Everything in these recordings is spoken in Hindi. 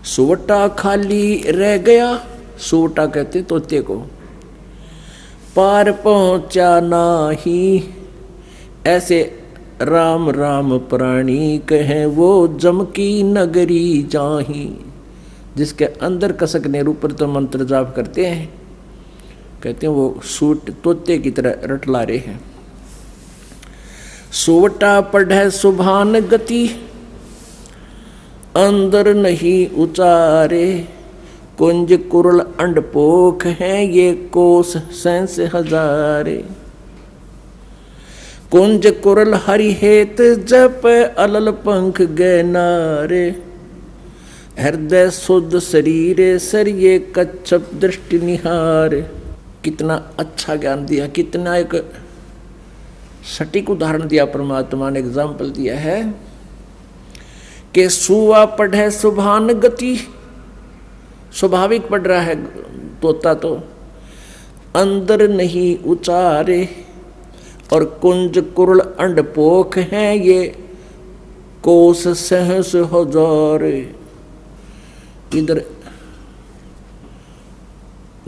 सुवटा खाली रह गया, सुवटा कहते तोते को, पार पहुंचा नाही। ऐसे राम राम प्राणी कहें वो जम की नगरी जाही। जिसके अंदर कसकने ऊपर तो मंत्र जाप करते हैं, कहते हैं वो सूट तोते की तरह रटला रहे हैं। सुवटा पढ़े सुभान गति, अंदर नहीं उचारे। कुंज कुरल अंडपोख हैं ये कोस सैंस हजारे। कुंज कुरल हरि हेत जप अलल पंख गैनारे। हृदय शुद्ध शरीर सर ये कच्छप दृष्टि निहार। कितना अच्छा ज्ञान दिया, कितना एक सटीक उदाहरण दिया परमात्मा ने, एग्जाम्पल दिया है कि सुवा पढ़े सुभान गति, स्वाभाविक पढ़ रहा है तोता तो, अंदर नहीं उचारे। और कुंज कुरल अंडपोख हैं ये कोस सहस हजार। इधर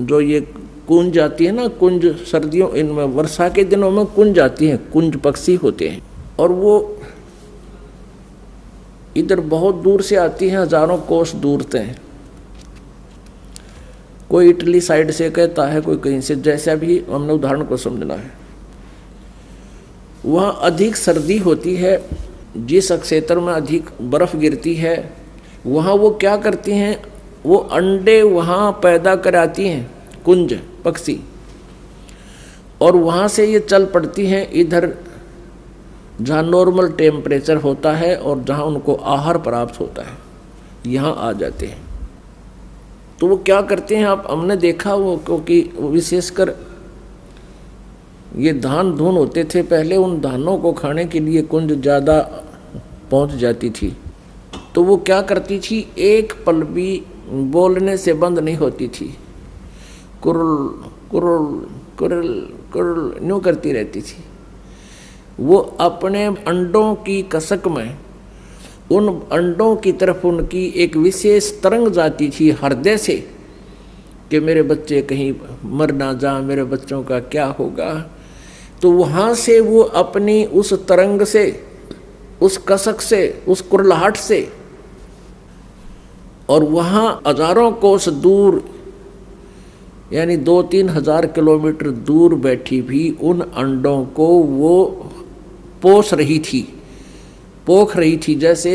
जो ये कुंज आती है ना, कुंज सर्दियों इनमें वर्षा के दिनों में कुंज आती है, कुंज पक्षी होते हैं और वो इधर बहुत दूर से आती हैं, हजारों कोस दूर से। कोई इटली साइड से कहता है, कोई कहीं से, जैसा भी हमने उदाहरण को समझना है। वहाँ अधिक सर्दी होती है, जिस क्षेत्र में अधिक बर्फ गिरती है वहाँ वो क्या करती हैं, वो अंडे वहाँ पैदा कराती हैं कुंज पक्षी, और वहाँ से ये चल पड़ती हैं इधर जहाँ नॉर्मल टेम्परेचर होता है और जहाँ उनको आहार प्राप्त होता है, यहाँ आ जाते हैं। तो वो क्या करते हैं, आप हमने देखा वो, क्योंकि विशेषकर ये धान धुन होते थे पहले, उन धानों को खाने के लिए कुंज ज़्यादा पहुँच जाती थी। तो वो क्या करती थी, एक पल भी बोलने से बंद नहीं होती थी, कुरुल कुरुल कुरुल कुरुल यूँ करती रहती थी। वो अपने अंडों की कसक में उन अंडों की तरफ उनकी एक विशेष तरंग जाती थी हृदय से कि मेरे बच्चे कहीं मर ना जा, मेरे बच्चों का क्या होगा। तो वहाँ से वो अपनी उस तरंग से, उस कसक से, उस कुरलाहट से, और वहाँ हजारों कोस दूर यानी 2-3 हजार किलोमीटर दूर बैठी भी उन अंडों को वो पोष रही थी, पोख रही थी। जैसे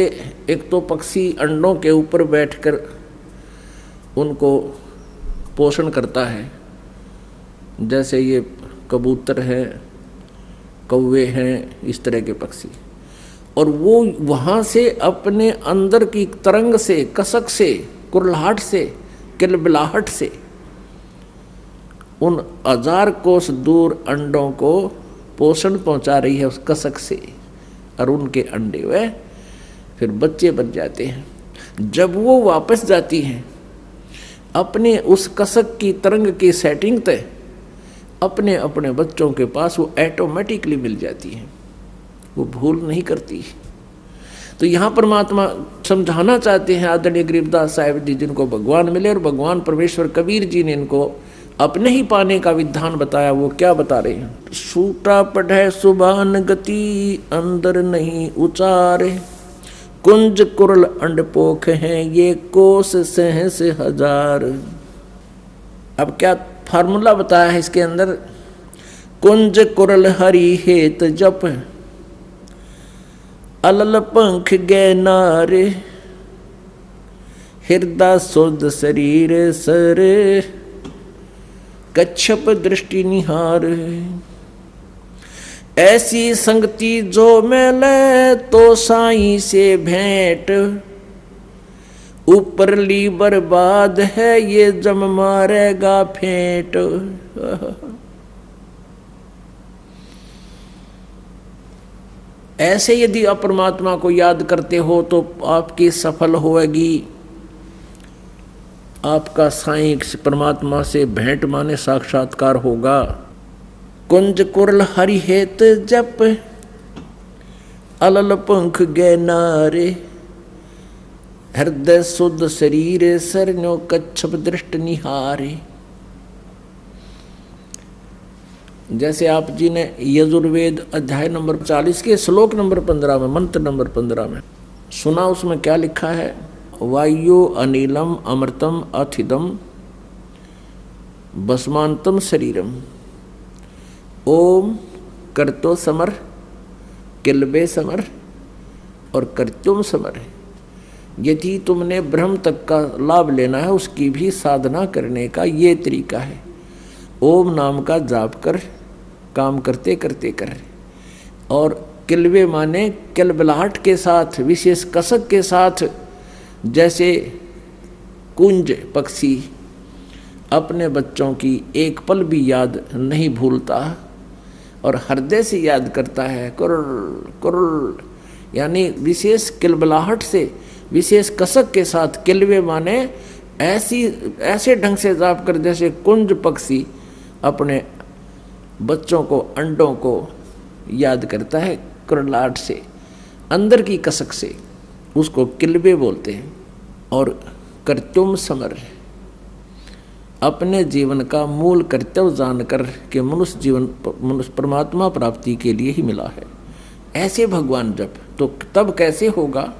एक तो पक्षी अंडों के ऊपर बैठकर उनको पोषण करता है, जैसे ये कबूतर हैं, कौवे हैं, इस तरह के पक्षी, और वो वहाँ से अपने अंदर की तरंग से, कसक से, कुरलाहट से, किलबिलाहट से उन 1000 कोस दूर अंडों को पोषण पहुँचा रही है उस कसक से, और उनके अंडे वे फिर बच्चे बन जाते हैं। जब वो वापस जाती हैं अपने उस कसक की तरंग की सेटिंग तय, अपने अपने बच्चों के पास वो ऑटोमेटिकली मिल जाती हैं, वो भूल नहीं करती। तो यहाँ परमात्मा समझाना चाहते हैं, आदरणीय गरीबदास साहिब जी जिनको भगवान मिले, और भगवान परमेश्वर कबीर जी ने इनको अपने ही पाने का विधान बताया। वो क्या बता रहे हैं, सूटा पढ़े सुभान गति, अंदर नहीं उचारे। कुंज कुरल अंडपोख हैं ये कोस सहस हजार। अब क्या फार्मूला बताया है इसके अंदर, कुंज कुरल हरि हेत जप अलल पंख गैनारे। हृदय शुद्ध शरीर सर कच्छप दृष्टि निहार। ऐसी संगति जो मिले तो साईं से भेंट, ऊपरली बर्बाद है ये जम मारेगा फेंट। ऐसे यदि आप परमात्मा को याद करते हो तो आपकी सफल होगी, आपका साईं परमात्मा से भेंट माने साक्षात्कार होगा। कुंज कुरल हरि हेत जप अलल पंख गैनारे। हृदय शुद्ध शरीर सरन्यो कच्छप दृष्ट निहारे। जैसे आप जी ने यजुर्वेद अध्याय नंबर 40 के श्लोक नंबर 15 में, मंत्र नंबर 15 में सुना, उसमें क्या लिखा है? वायु अनिलम अमृतम अथिदम भस्मांतम शरीरम ओम कर्तो समर किलबे समर और कर्त्युम समर। यदि तुमने ब्रह्म तक का लाभ लेना है, उसकी भी साधना करने का ये तरीका है। ओम नाम का जाप कर, काम करते करते कर। और किलबे माने किलबिलाहट के साथ, विशेष कसक के साथ, जैसे कुंज पक्षी अपने बच्चों की एक पल भी याद नहीं भूलता और हृदय से याद करता है, कुरुल कुरुल, यानी विशेष किलबिलाहट से, विशेष कसक के साथ। किलबे माने ऐसे ढंग से जाप कर जैसे कुंज पक्षी अपने बच्चों को, अंडों को याद करता है कुरलाहट से, अंदर की कसक से, उसको किलबे बोलते हैं। और कर्त्युम समर, अपने जीवन का मूल कर्तव्य जानकर के मनुष्य परमात्मा प्राप्ति के लिए ही मिला है। ऐसे भगवान जब, तो तब कैसे होगा?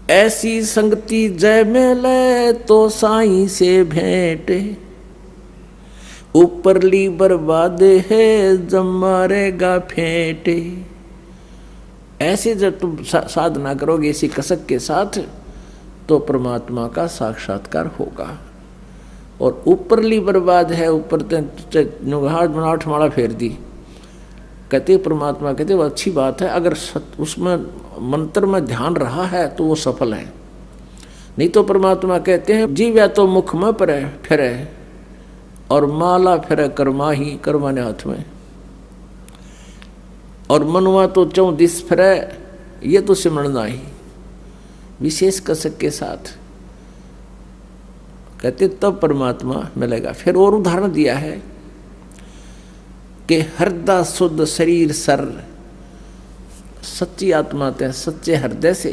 ऐसी संगति जय मिले तो साईं से भेंट, ऊपरली बर्बाद है जब मारेगा फेंट। ऐसे जब तुम साधना करोगे इसी कसक के साथ, तो परमात्मा का साक्षात्कार होगा। और ऊपरली बर्बाद है, ऊपर आठ माला फेर दी, कहते परमात्मा कहते वो अच्छी बात है, अगर उसमें मंत्र में ध्यान रहा है तो वो सफल है। नहीं तो परमात्मा कहते हैं जीव या तो मुख में परे फिरे और माला फिरे कर्मा ही, कर्मा ने हाथ में, और मनुआ तो चौं दिस फिरे, ये तो सिमरना ही। विशेष कसक के साथ कहते तब परमात्मा मिलेगा। फिर और उदाहरण दिया है कि हृदय शुद्ध शरीर सर, सच्ची आत्मा ते सच्चे हृदय से,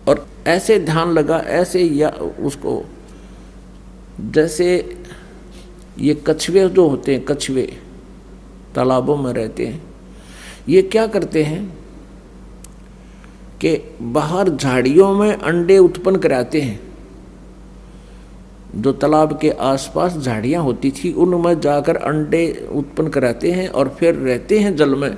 और ऐसे ध्यान लगा, ऐसे या उसको, जैसे ये कछुए जो होते हैं, कछुए तालाबों में रहते हैं, ये क्या करते हैं कि बाहर झाड़ियों में अंडे उत्पन्न कराते हैं। जो तालाब के आसपास झाड़ियाँ होती थी उनमें जाकर अंडे उत्पन्न कराते हैं और फिर रहते हैं जल में।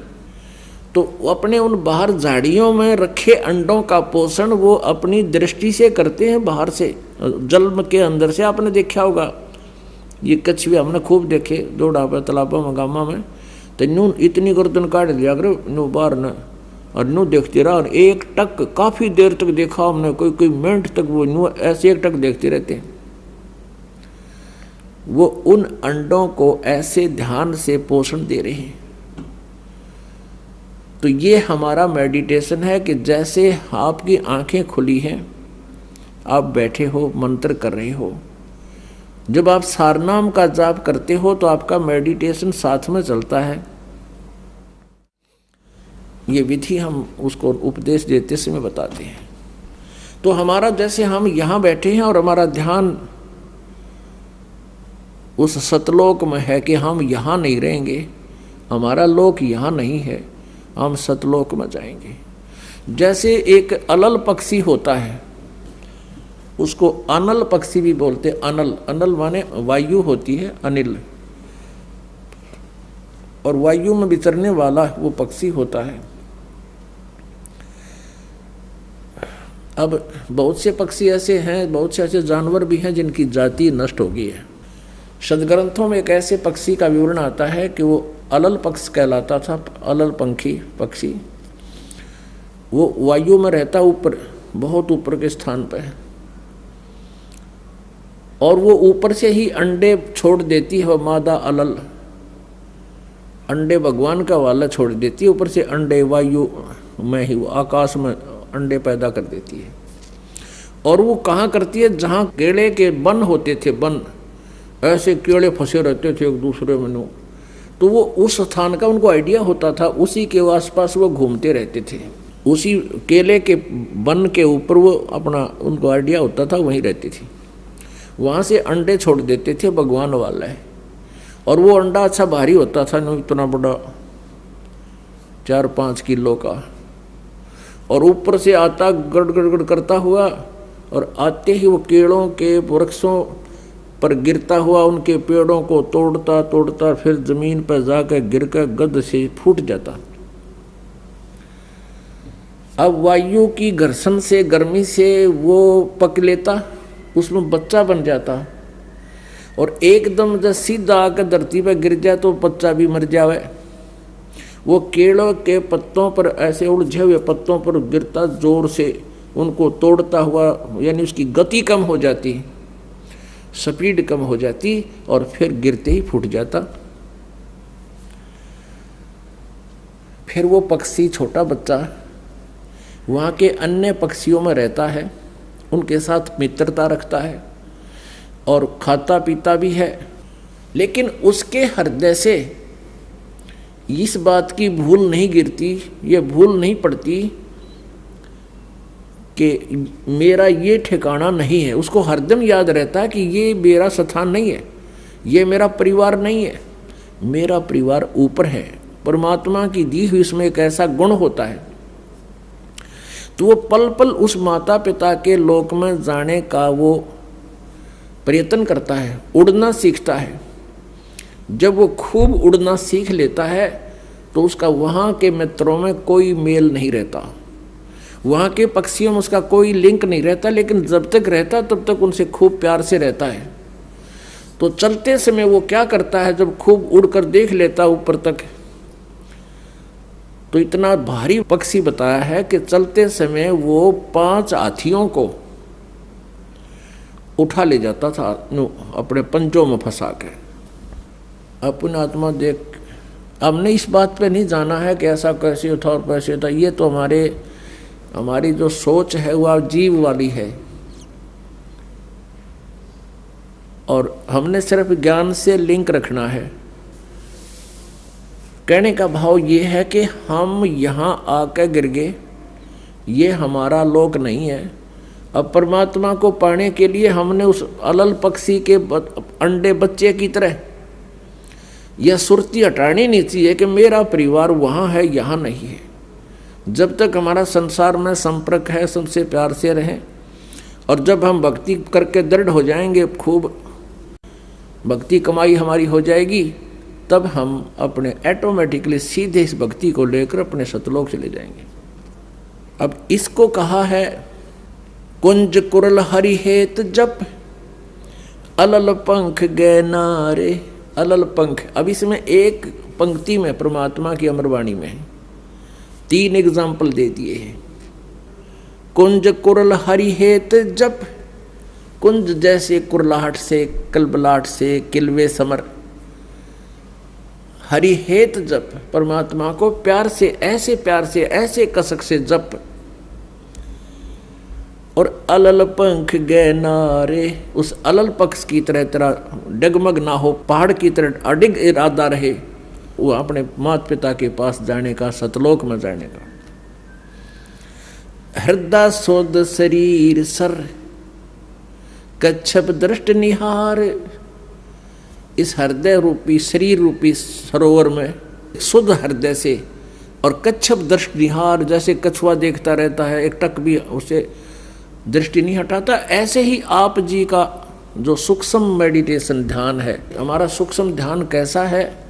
तो अपने उन बाहर झाड़ियों में रखे अंडों का पोषण वो अपनी दृष्टि से करते हैं, बाहर से, जल के अंदर से। आपने देखा होगा ये कछुए, हमने खूब देखे दौड़ा पर तालाबों में, गामा में, तो नू इतनी गर्दन काट दिया करो नू बाहर न, और नू देखते रहा, और एक टक काफ़ी देर तक देखा हमने, कोई मिनट तक वो नू ऐसे एक टक देखते रहते हैं। वो उन अंडों को ऐसे ध्यान से पोषण दे रहे हैं। तो ये हमारा मेडिटेशन है कि जैसे आपकी आंखें खुली हैं, आप बैठे हो, मंत्र कर रहे हो, जब आप सारनाम का जाप करते हो तो आपका मेडिटेशन साथ में चलता है। ये विधि हम उसको उपदेश देते समय बताते हैं। तो हमारा, जैसे हम यहाँ बैठे हैं और हमारा ध्यान उस सतलोक में है कि हम यहाँ नहीं रहेंगे, हमारा लोक यहाँ नहीं है, हम सतलोक में जाएंगे। जैसे एक अलल पक्षी होता है, उसको अनल पक्षी भी बोलते। अनल, अनल माने वायु होती है, अनिल, और वायु में विचरने वाला वो पक्षी होता है। अब बहुत से पक्षी ऐसे हैं, बहुत से ऐसे जानवर भी हैं जिनकी जाति नष्ट हो गई है। सदग्रंथों में एक ऐसे पक्षी का विवरण आता है कि वो अलल पक्ष कहलाता था, अलल पंखी पक्षी। वो वायु में रहता, ऊपर, बहुत ऊपर के स्थान पर है, और वो ऊपर से ही अंडे छोड़ देती है। वो मादा अलल अंडे भगवान का वाला छोड़ देती है, ऊपर से अंडे वायु में ही, वो आकाश में अंडे पैदा कर देती है। और वो कहाँ करती है? जहाँ केले के वन होते थे, वन, ऐसे कीड़े फंसे रहते थे एक दूसरे में, तो वो उस स्थान का उनको आइडिया होता था, उसी के आसपास वो घूमते रहते थे। उसी केले के वन के ऊपर वो अपना उनको आइडिया होता था, वहीं रहती थी। वहाँ से अंडे छोड़ देते थे, भगवान वाला है। और वो अंडा अच्छा भारी होता था, नहीं इतना बड़ा 4-5 किलो का, और ऊपर से आता गड़ गड़ गड़ करता हुआ, और आते ही वो केलों के वृक्षों पर गिरता हुआ उनके पेड़ों को तोड़ता तोड़ता फिर जमीन पर जाकर गिरकर गद से फूट जाता। अब वायु की घर्षण से, गर्मी से वो पक लेता, उसमें बच्चा बन जाता, और एकदम जब सीधा आकर धरती पर गिर जाए तो बच्चा भी मर जावे। वो केलों के पत्तों पर, ऐसे उलझे हुए पत्तों पर गिरता, जोर से उनको तोड़ता हुआ, यानी उसकी गति कम हो जाती, स्पीड कम हो जाती, और फिर गिरते ही फूट जाता। फिर वो पक्षी, छोटा बच्चा, वहाँ के अन्य पक्षियों में रहता है, उनके साथ मित्रता रखता है और खाता पीता भी है। लेकिन उसके हृदय से इस बात की भूल नहीं गिरती, ये भूल नहीं पड़ती कि मेरा ये ठिकाना नहीं है। उसको हरदम याद रहता है कि ये मेरा स्थान नहीं है, ये मेरा परिवार नहीं है, मेरा परिवार ऊपर है। परमात्मा की दी हुई इसमें एक ऐसा गुण होता है, तो वो पल पल उस माता पिता के लोक में जाने का वो प्रयत्न करता है, उड़ना सीखता है। जब वो खूब उड़ना सीख लेता है तो उसका वहाँ के मित्रों में कोई मेल नहीं रहता, वहाँ के पक्षियों में उसका कोई लिंक नहीं रहता, लेकिन जब तक रहता तब तक उनसे खूब प्यार से रहता है। तो चलते समय वो क्या करता है, जब खूब उड़कर देख लेता ऊपर तक, तो इतना भारी पक्षी बताया है कि चलते समय वो 5 हाथियों को उठा ले जाता था अपने पंजों में फंसा के। अपनी आत्मा देख, हमने इस बात पे नहीं जाना है कि ऐसा कैसे था और कैसे था, ये तो हमारी जो सोच है वह जीव वाली है, और हमने सिर्फ ज्ञान से लिंक रखना है। कहने का भाव ये है कि हम यहाँ आकर गिर गए, ये हमारा लोक नहीं है। अब परमात्मा को पाने के लिए हमने उस अलल पक्षी के अंडे बच्चे की तरह यह सुरती हटानी नहीं चाहिए कि मेरा परिवार वहाँ है, यहाँ नहीं है। जब तक हमारा संसार में संपर्क है, सबसे प्यार से रहें, और जब हम भक्ति करके दृढ़ हो जाएंगे, खूब भक्ति कमाई हमारी हो जाएगी, तब हम अपने ऑटोमेटिकली सीधे इस भक्ति को लेकर अपने सतलोक चले जाएंगे। अब इसको कहा है कुंज कुरल हरि हेत जप, अलल पंख गए नारे। अलल पंख, अब इसमें एक पंक्ति में परमात्मा की अमरवाणी में 3 एग्जाम्पल दे दिए हैं। कुंज कुरल हरि हेत जप, कुंज जैसे कुरलाहट से, कलबलाहट से, किलवे समर, हरि हेत जप, परमात्मा को प्यार से, ऐसे कसक से जप। और अलल पंख गए नारे, उस अलल पक्ष की तरह तरह डगमग ना हो, पहाड़ की तरह अडिग इरादा रहे, वो अपने माता पिता के पास जाने का, सतलोक में जाने का। हृदय सोद शरीर सर, कच्छप दृष्ट निहार। इस हृदय रूपी, शरीर रूपी सरोवर में शुद्ध हृदय से, और कच्छप दृष्टि निहार, जैसे कछुआ देखता रहता है, एक टक भी उसे दृष्टि नहीं हटाता, ऐसे ही आप जी का जो सूक्ष्म मेडिटेशन ध्यान है, हमारा सूक्ष्म ध्यान कैसा है?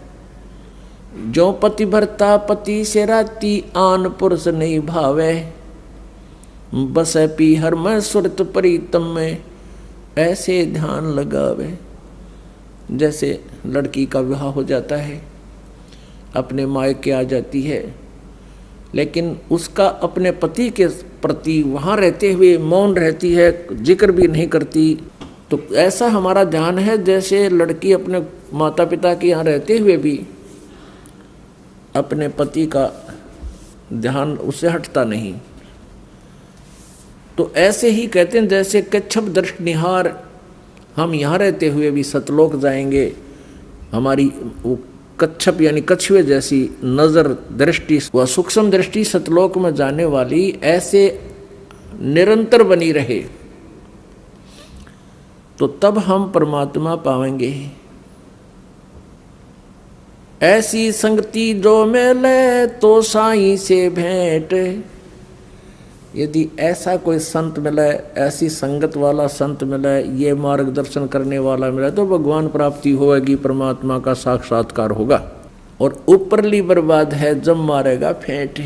जो पति भरता पति से राती, आन पुरुष नहीं भावे, बस पी हर मैं सुरत प्रीतम में, ऐसे ध्यान लगावे। जैसे लड़की का विवाह हो जाता है, अपने मायके आ जाती है, लेकिन उसका अपने पति के प्रति वहाँ रहते हुए मौन रहती है, जिक्र भी नहीं करती। तो ऐसा हमारा ध्यान है जैसे लड़की अपने माता पिता के यहाँ रहते हुए भी अपने पति का ध्यान उससे हटता नहीं। तो ऐसे ही कहते हैं जैसे कच्छप दृष्टि निहार, हम यहाँ रहते हुए भी सतलोक जाएंगे, हमारी वो कच्छप यानी कछुए जैसी नजर दृष्टि व सूक्ष्म दृष्टि सतलोक में जाने वाली ऐसे निरंतर बनी रहे, तो तब हम परमात्मा पाएंगे। ऐसी संगति जो मिले तो साईं से भेंट, यदि ऐसा कोई संत मिले, ऐसी संगत वाला संत मिले, ये मार्गदर्शन करने वाला मिले, तो भगवान प्राप्ति होगी, परमात्मा का साक्षात्कार होगा। और ऊपरली बर्बाद है जब मारेगा फेंट,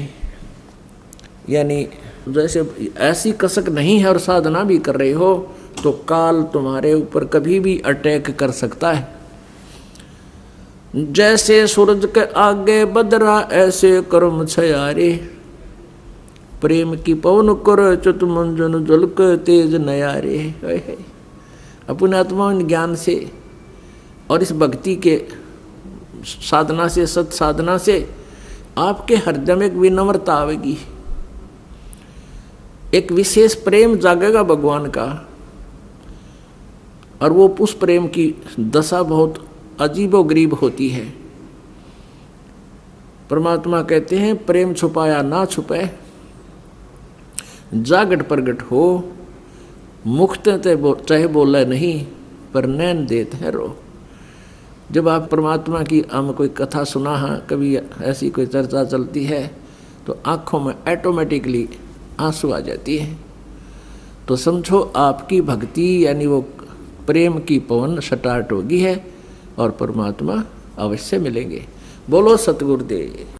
यानी जैसे ऐसी कसक नहीं है और साधना भी कर रहे हो तो काल तुम्हारे ऊपर कभी भी अटैक कर सकता है। जैसे सूरज के आगे बदरा ऐसे कर्म छयारे, प्रेम की पवन कर चुत मंजन जुल्क तेज नयारे। अपने आत्मा ज्ञान से और इस भक्ति के साधना से, सत साधना से आपके हृदय में एक विनम्रता आवेगी, एक विशेष प्रेम जागेगा भगवान का। और वो उस प्रेम की दशा बहुत अजीबोगरीब होती है। परमात्मा कहते हैं प्रेम छुपाया ना छुपे, जागट प्रगट हो, मुक्त चाहे बोला नहीं पर नैन देते हैं रो। जब आप परमात्मा की हम कोई कथा सुना है, कभी ऐसी कोई चर्चा चलती है, तो आंखों में ऑटोमेटिकली आंसू आ जाती है। तो समझो आपकी भक्ति यानी वो प्रेम की पवन स्टार्ट होगी है और परमात्मा अवश्य मिलेंगे। बोलो सतगुरुदेव।